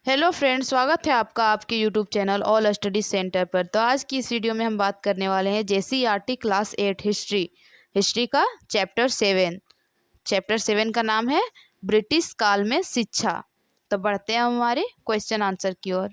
Hello friends, स्वागत है आपका आपके YouTube channel all study centre पर। तो आज की इस वीडियो में हम बात करने वाले हैं जेसीईआरटी क्लास 8 हिस्ट्री का चैप्टर 7 का नाम है ब्रिटिश काल में शिक्षा। तो बढ़ते हैं हमारे क्वेश्चन आंसर की ओर।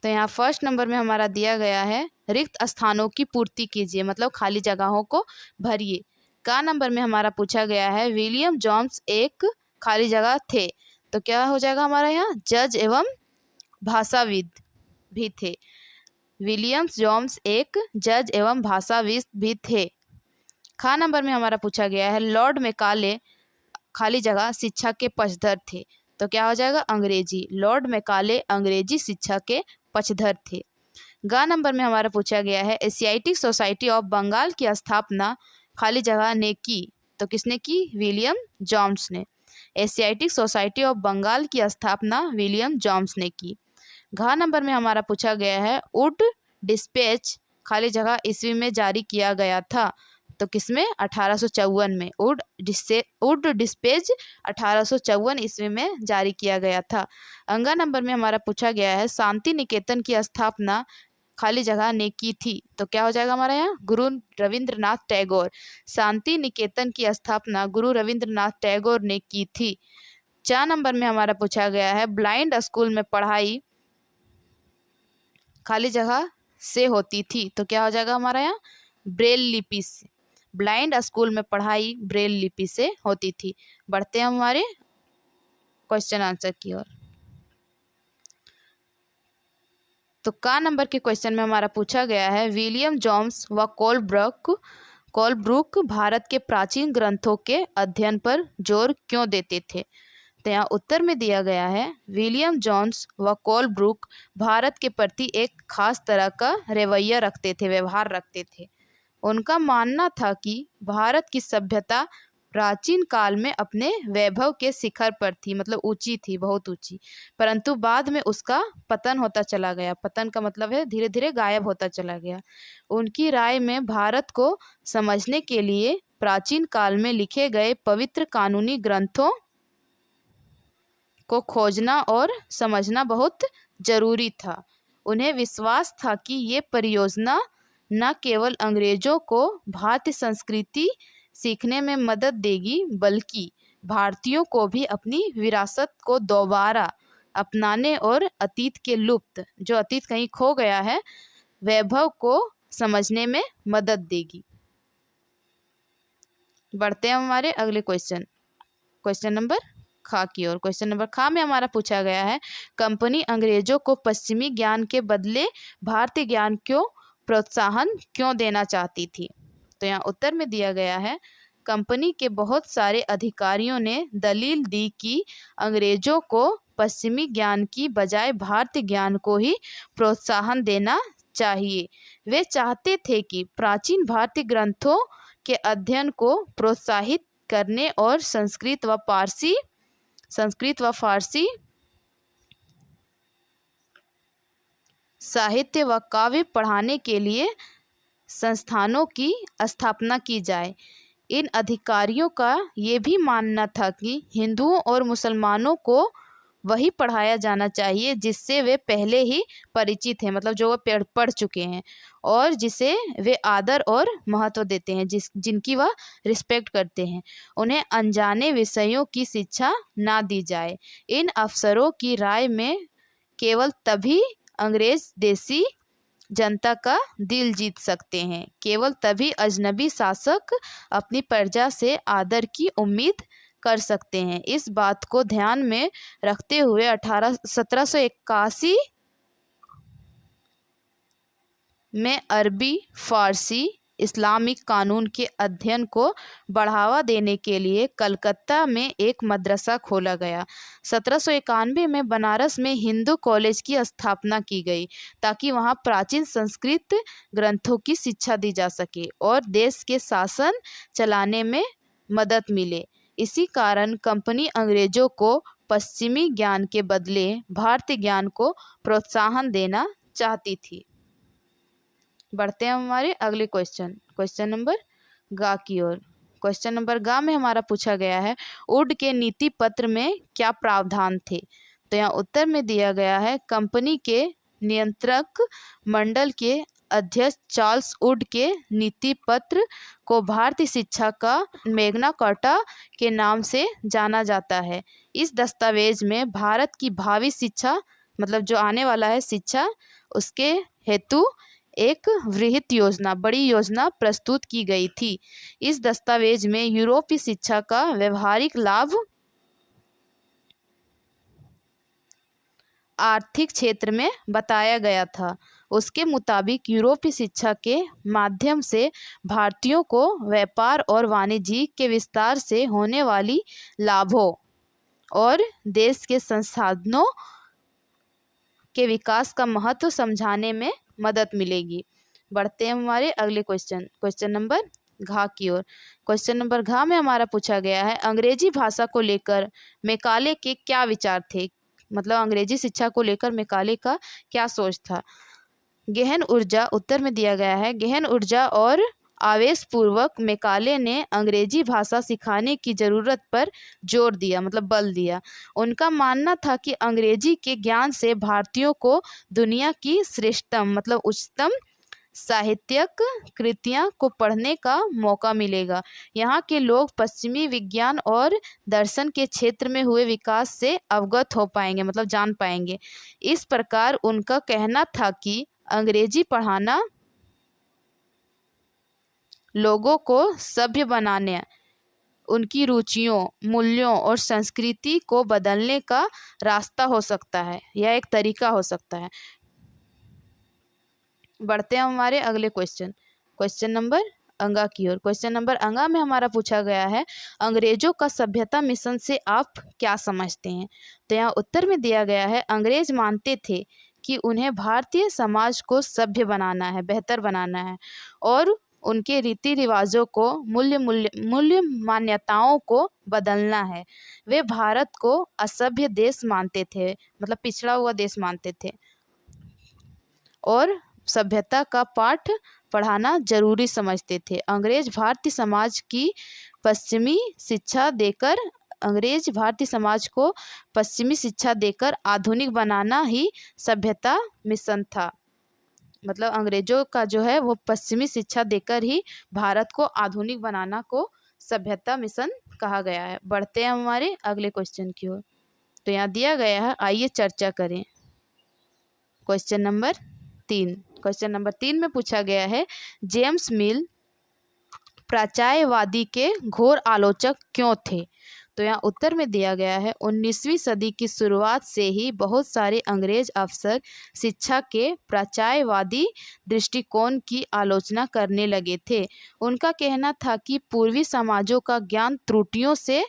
तो यहाँ फर्स्ट नंबर में हमारा दिया गया है रिक्त स्थानों की पूर्ति कीजिए, मतलब खाली जगहों को भरिए। का नंबर में हमारा पूछा गया है विलियम जोन्स एक खाली जगह थे। तो क्या हो जाएगा हमारा यहाँ जज एवं भाषाविद भी थे। विलियम जोन्स एक जज एवं भाषाविद भी थे। खा नंबर में हमारा पूछा गया है लॉर्ड मैकाले खाली जगह शिक्षा के पक्षधर थे। तो क्या हो जाएगा अंग्रेजी। लॉर्ड मैकाले अंग्रेजी शिक्षा के पक्षधर थे। गा नंबर में हमारा पूछा गया है एशियाटिक सोसाइटी ऑफ बंगाल की स्थापना खाली जगह ने की। तो किसने की? विलियम जोन्स ने। एशियाटिक सोसाइटी ऑफ बंगाल की स्थापना विलियम जोन्स ने की। घा नंबर में हमारा पूछा गया है वुड डिस्पैच खाली जगह ईस्वी में जारी किया गया था। तो किसमें? 1854 में। वुड डिस्पैच 1854 ईस्वी में जारी किया गया था। अंगा नंबर में हमारा पूछा गया है शांति निकेतन की स्थापना खाली जगह ने की थी। तो क्या हो जाएगा हमारा यहाँ गुरु रविंद्रनाथ टैगोर। शांति निकेतन की स्थापना गुरु रविंद्रनाथ टैगोर ने की थी। 4 नंबर में हमारा पूछा गया है ब्लाइंड स्कूल में पढ़ाई खाली जगह से होती थी। तो क्या हो जाएगा हमारा यहाँ ब्रेल लिपि से। ब्लाइंड स्कूल में पढ़ाई ब्रेल लिपि से होती थी। बढ़ते हैं हमारे क्वेश्चन आंसर की ओर। तो का नंबर के क्वेश्चन में हमारा पूछा गया है विलियम जोन्स व कोलब्रुक भारत के प्राचीन ग्रंथों के अध्ययन पर जोर क्यों देते थे। तो यहाँ उत्तर में दिया गया है विलियम जोन्स व कोलब्रुक भारत के प्रति एक खास तरह का रवैया रखते थे, व्यवहार रखते थे। उनका मानना था कि भारत की सभ्यता प्राचीन काल में अपने वैभव के शिखर पर थी, मतलब ऊंची थी, बहुत ऊंची, परंतु बाद में उसका पतन होता चला गया। पतन का मतलब है धीरे धीरे गायब होता चला गया। उनकी राय में भारत को समझने के लिए प्राचीन काल में लिखे गए पवित्र कानूनी ग्रंथों को खोजना और समझना बहुत जरूरी था। उन्हें विश्वास था कि ये परियोजना न केवल अंग्रेजों को भारतीय संस्कृति सीखने में मदद देगी, बल्कि भारतीयों को भी अपनी विरासत को दोबारा अपनाने और अतीत के लुप्त, जो अतीत कहीं खो गया है, वैभव को समझने में मदद देगी। बढ़ते हैं हमारे अगले क्वेश्चन नंबर खा की ओर। क्वेश्चन नंबर खा में हमारा पूछा गया है कंपनी अंग्रेजों को पश्चिमी ज्ञान के बदले भारतीय ज्ञान को प्रोत्साहन क्यों देना चाहती थी। तो यहाँ उत्तर में दिया गया है कंपनी के बहुत सारे अधिकारियों ने दलील दी कि अंग्रेजों को पश्चिमी ज्ञान की बजाय भारतीय ज्ञान को ही प्रोत्साहन देना चाहिए। वे चाहते थे कि प्राचीन भारतीय ग्रंथों के अध्ययन को प्रोत्साहित करने और संस्कृत व फारसी साहित्य व काव्य पढ़ाने के लिए संस्थानों की स्थापना की जाए। इन अधिकारियों का ये भी मानना था कि हिंदुओं और मुसलमानों को वही पढ़ाया जाना चाहिए जिससे वे पहले ही परिचित हैं, मतलब जो वे पढ़ चुके हैं और जिसे वे आदर और महत्व देते हैं, जिनकी वह रिस्पेक्ट करते हैं। उन्हें अनजाने विषयों की शिक्षा ना दी जाए। इन अफसरों की राय में केवल तभी अंग्रेज देसी जनता का दिल जीत सकते हैं, केवल तभी अजनबी शासक अपनी प्रजा से आदर की उम्मीद कर सकते हैं। इस बात को ध्यान में रखते हुए 1781 में अरबी, फारसी, इस्लामिक कानून के अध्ययन को बढ़ावा देने के लिए कलकत्ता में एक मदरसा खोला गया। 1791 में बनारस में हिंदू कॉलेज की स्थापना की गई ताकि वहां प्राचीन संस्कृत ग्रंथों की शिक्षा दी जा सके और देश के शासन चलाने में मदद मिले। इसी कारण कंपनी अंग्रेजों को पश्चिमी ज्ञान के बदले भारतीय ज्ञान को प्रोत्साहन देना चाहती थी। बढ़ते हैं हमारे अगले क्वेश्चन नंबर गा की ओर। क्वेश्चन नंबर गा में हमारा पूछा गया है वुड के नीति पत्र में क्या प्रावधान थे। तो यहाँ उत्तर में दिया गया है कंपनी के नियंत्रक मंडल के अध्यक्ष चार्ल्स वुड के नीति पत्र को भारतीय शिक्षा का मैग्ना कार्टा के नाम से जाना जाता है। इस दस्तावेज में भारत की भावी शिक्षा मतलब जो आने वाला है शिक्षा उसके हेतु एक वृहत योजना बड़ी योजना प्रस्तुत की गई थी। इस दस्तावेज में यूरोपीय शिक्षा का व्यवहारिक लाभ आर्थिक क्षेत्र में बताया गया था। उसके मुताबिक यूरोपीय शिक्षा के माध्यम से भारतीयों को व्यापार और वाणिज्य के विस्तार से होने वाली लाभों और देश के संसाधनों के विकास का महत्व समझाने में मदद मिलेगी। बढ़ते हैं हमारे अगले क्वेश्चन नंबर घ की ओर। क्वेश्चन नंबर घ में हमारा पूछा गया है अंग्रेजी भाषा को लेकर मैकाले के क्या विचार थे, मतलब अंग्रेजी शिक्षा को लेकर मैकाले का क्या सोच था। गहन ऊर्जा, उत्तर में दिया गया है गहन ऊर्जा और आवेशपूर्वक मैकाले ने अंग्रेजी भाषा सिखाने की ज़रूरत पर जोर दिया, मतलब बल दिया। उनका मानना था कि अंग्रेजी के ज्ञान से भारतीयों को दुनिया की श्रेष्ठतम मतलब उच्चतम साहित्यिक कृतियाँ को पढ़ने का मौका मिलेगा। यहाँ के लोग पश्चिमी विज्ञान और दर्शन के क्षेत्र में हुए विकास से अवगत हो पाएंगे, मतलब जान पाएंगे। इस प्रकार उनका कहना था कि अंग्रेजी पढ़ाना लोगों को सभ्य बनाने, उनकी रुचियों, मूल्यों और संस्कृति को बदलने का रास्ता हो सकता है, यह एक तरीका हो सकता है। बढ़ते हैं हमारे अगले क्वेश्चन नंबर अंगा की ओर। क्वेश्चन नंबर अंगा में हमारा पूछा गया है अंग्रेजों का सभ्यता मिशन से आप क्या समझते हैं। तो यहाँ उत्तर में दिया गया है अंग्रेज मानते थे कि उन्हें भारतीय समाज को सभ्य बनाना है, बेहतर बनाना है और उनके रीति रिवाजों को मूल्य मान्यताओं को बदलना है। वे भारत को असभ्य देश मानते थे, मतलब पिछड़ा हुआ देश मानते थे और सभ्यता का पाठ पढ़ाना जरूरी समझते थे। अंग्रेज भारतीय समाज को पश्चिमी शिक्षा देकर आधुनिक बनाना ही सभ्यता मिशन था। मतलब अंग्रेजों का जो है वो पश्चिमी शिक्षा देकर ही भारत को आधुनिक बनाना को सभ्यता मिशन कहा गया है। बढ़ते हैं हमारे अगले क्वेश्चन की ओर। तो यहाँ दिया गया है, आइए चर्चा करें। क्वेश्चन नंबर 3 में पूछा गया है जेम्स मिल प्राच्यवादी के घोर आलोचक क्यों थे। तो यहाँ उत्तर में दिया गया है 19वीं सदी की शुरुआत से ही बहुत सारे अंग्रेज अफसर शिक्षा के प्राच्यवादी दृष्टिकोण की आलोचना करने लगे थे। उनका कहना था कि पूर्वी समाजों का ज्ञान त्रुटियों से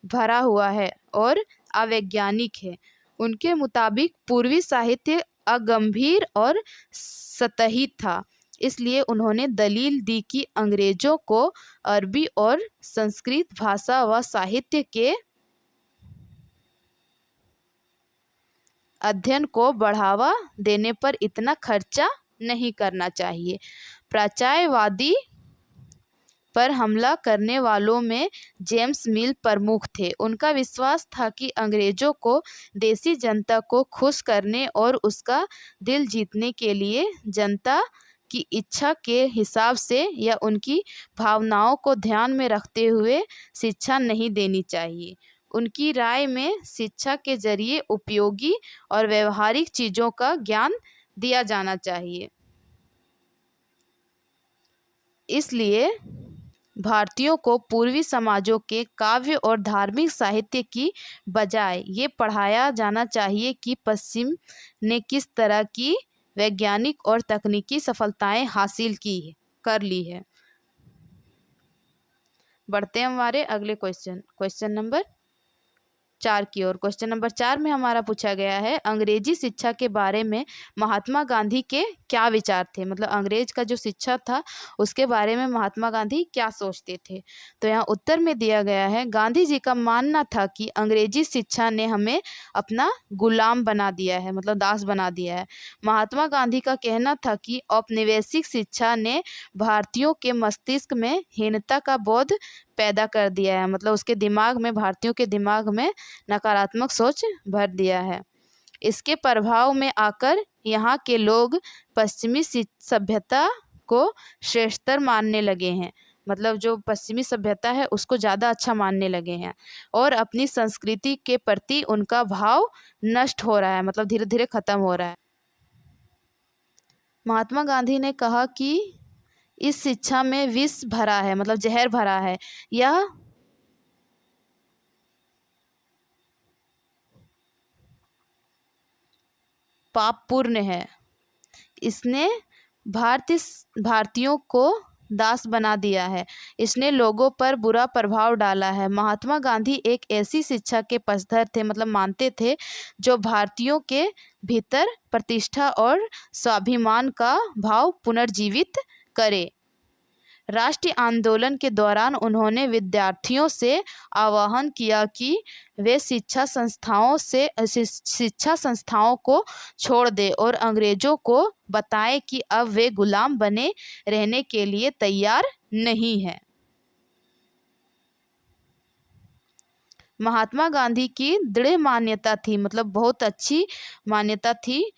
भरा हुआ है और अवैज्ञानिक है। उनके मुताबिक पूर्वी साहित्य अगंभीर और सतही था, इसलिए उन्होंने दलील दी कि अंग्रेजों को अरबी और संस्कृत भाषा व साहित्य के अध्ययन को बढ़ावा देने पर इतना खर्चा नहीं करना चाहिए। प्राच्यवादी पर हमला करने वालों में जेम्स मिल प्रमुख थे। उनका विश्वास था कि अंग्रेजों को देसी जनता को खुश करने और उसका दिल जीतने के लिए जनता की इच्छा के हिसाब से या उनकी भावनाओं को ध्यान में रखते हुए शिक्षा नहीं देनी चाहिए। उनकी राय में शिक्षा के जरिए उपयोगी और व्यवहारिक चीज़ों का ज्ञान दिया जाना चाहिए। इसलिए भारतीयों को पूर्वी समाजों के काव्य और धार्मिक साहित्य की बजाय ये पढ़ाया जाना चाहिए कि पश्चिम ने किस तरह की वैज्ञानिक और तकनीकी सफलताएं हासिल कर ली है। बढ़ते हैं हमारे अगले क्वेश्चन नंबर 4 की ओर। क्वेश्चन नंबर 4 में हमारा पूछा गया है अंग्रेजी शिक्षा के बारे में महात्मा गांधी के क्या विचार थे। मतलब अंग्रेज का जो शिक्षा था उसके बारे में महात्मा गांधी क्या सोचते थे। तो यहाँ उत्तर में दिया गया है गांधी जी का मानना था कि अंग्रेजी शिक्षा ने हमें अपना गुलाम बना दिया है, मतलब दास बना दिया है। महात्मा गांधी का कहना था कि औपनिवेशिक शिक्षा ने भारतीयों के मस्तिष्क में हीनता का बोध पैदा कर दिया है, मतलब उसके दिमाग में, भारतीयों के दिमाग में नकारात्मक सोच भर दिया है। इसके प्रभाव में आकर यहाँ के लोग पश्चिमी सभ्यता को श्रेष्ठतर मानने लगे हैं, मतलब जो पश्चिमी सभ्यता है उसको ज़्यादा अच्छा मानने लगे हैं, और अपनी संस्कृति के प्रति उनका भाव नष्ट हो रहा है, मतलब धीरे धीरे खत्म हो रहा है। महात्मा गांधी ने कहा कि इस शिक्षा में विष भरा है, मतलब जहर भरा है, यह पापपूर्ण है। इसने भारतीयों को दास बना दिया है, इसने लोगों पर बुरा प्रभाव डाला है। महात्मा गांधी एक ऐसी शिक्षा के पक्षधर थे, मतलब मानते थे, जो भारतीयों के भीतर प्रतिष्ठा और स्वाभिमान का भाव पुनर्जीवित करे। राष्ट्रीय आंदोलन के दौरान उन्होंने विद्यार्थियों से आह्वान किया कि वे शिक्षा संस्थाओं को छोड़ दें और अंग्रेजों को बताएं कि अब वे गुलाम बने रहने के लिए तैयार नहीं हैं। महात्मा गांधी की दृढ़ मान्यता थी, मतलब बहुत अच्छी मान्यता थी,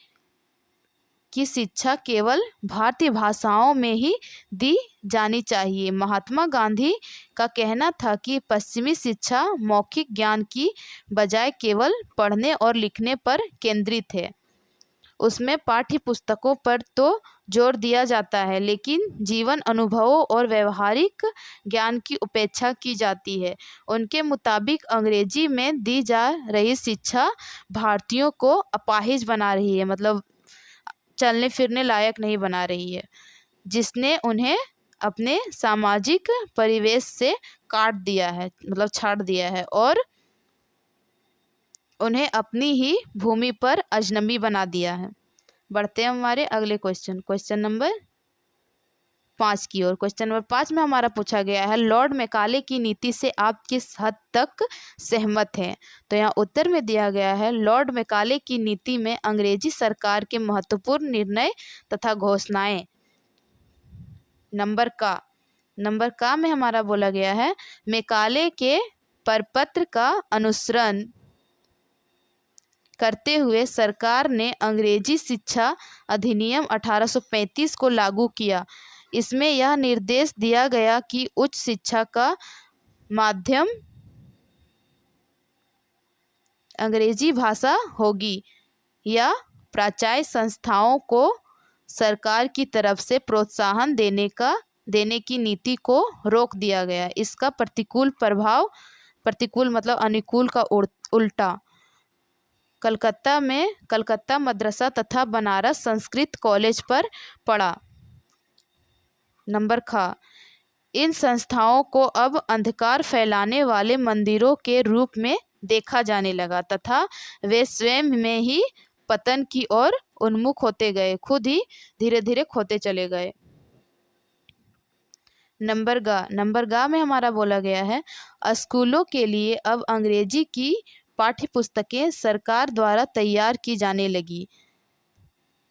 कि शिक्षा केवल भारतीय भाषाओं में ही दी जानी चाहिए। महात्मा गांधी का कहना था कि पश्चिमी शिक्षा मौखिक ज्ञान की बजाय केवल पढ़ने और लिखने पर केंद्रित है। उसमें पाठ्य पुस्तकों पर तो जोर दिया जाता है, लेकिन जीवन अनुभवों और व्यवहारिक ज्ञान की उपेक्षा की जाती है। उनके मुताबिक अंग्रेजी में दी जा रही शिक्षा भारतीयों को अपाहिज बना रही है, मतलब चलने फिरने लायक नहीं बना रही है, जिसने उन्हें अपने सामाजिक परिवेश से काट दिया है, मतलब छाड़ दिया है, और उन्हें अपनी ही भूमि पर अजनबी बना दिया है। बढ़ते हैं हमारे अगले क्वेश्चन नंबर 5 की ओर। क्वेश्चन नंबर 5 में हमारा पूछा गया है, लॉर्ड मैकाले की नीति से आप किस हद तक सहमत हैं? तो यहाँ उत्तर में दिया गया है, लॉर्ड मैकाले की नीति में अंग्रेजी सरकार के महत्वपूर्ण निर्णय तथा घोषणाएं नंबर का में हमारा बोला गया है, मैकाले के प्रपत्र का अनुसरण करते हुए सरकार ने अंग्रेजी शिक्षा अधिनियम 1835 को लागू किया। इसमें यह निर्देश दिया गया कि उच्च शिक्षा का माध्यम अंग्रेजी भाषा होगी, या प्राचार्य संस्थाओं को सरकार की तरफ से प्रोत्साहन देने की नीति को रोक दिया गया। इसका प्रतिकूल मतलब अनुकूल का उल्टा कलकत्ता मद्रासा तथा बनारस संस्कृत कॉलेज पर पड़ा। नंबर इन संस्थाओं को अब अंधकार फैलाने वाले मंदिरों के रूप में देखा जाने लगा तथा वे स्वयं में ही पतन की ओर उन्मुख होते गए, खुद ही धीरे धीरे खोते चले गए। नंबर में हमारा बोला गया है, स्कूलों के लिए अब अंग्रेजी की पाठ्य पुस्तकें सरकार द्वारा तैयार की जाने लगी।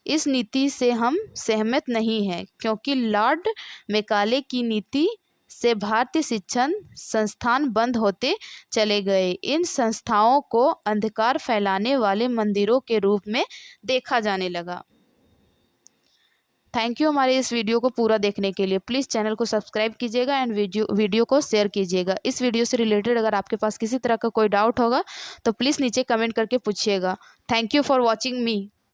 इस नीति से हम सहमत नहीं हैं, क्योंकि लॉर्ड मैकाले की नीति से भारतीय शिक्षण संस्थान बंद होते चले गए। इन संस्थाओं को अंधकार फैलाने वाले मंदिरों के रूप में देखा जाने लगा। थैंक यू हमारे इस वीडियो को पूरा देखने के लिए। प्लीज़ चैनल को सब्सक्राइब कीजिएगा एंड वीडियो को शेयर कीजिएगा। इस वीडियो से रिलेटेड अगर आपके पास किसी तरह का कोई डाउट होगा तो प्लीज़ नीचे कमेंट करके पूछिएगा। Thank you for watching me.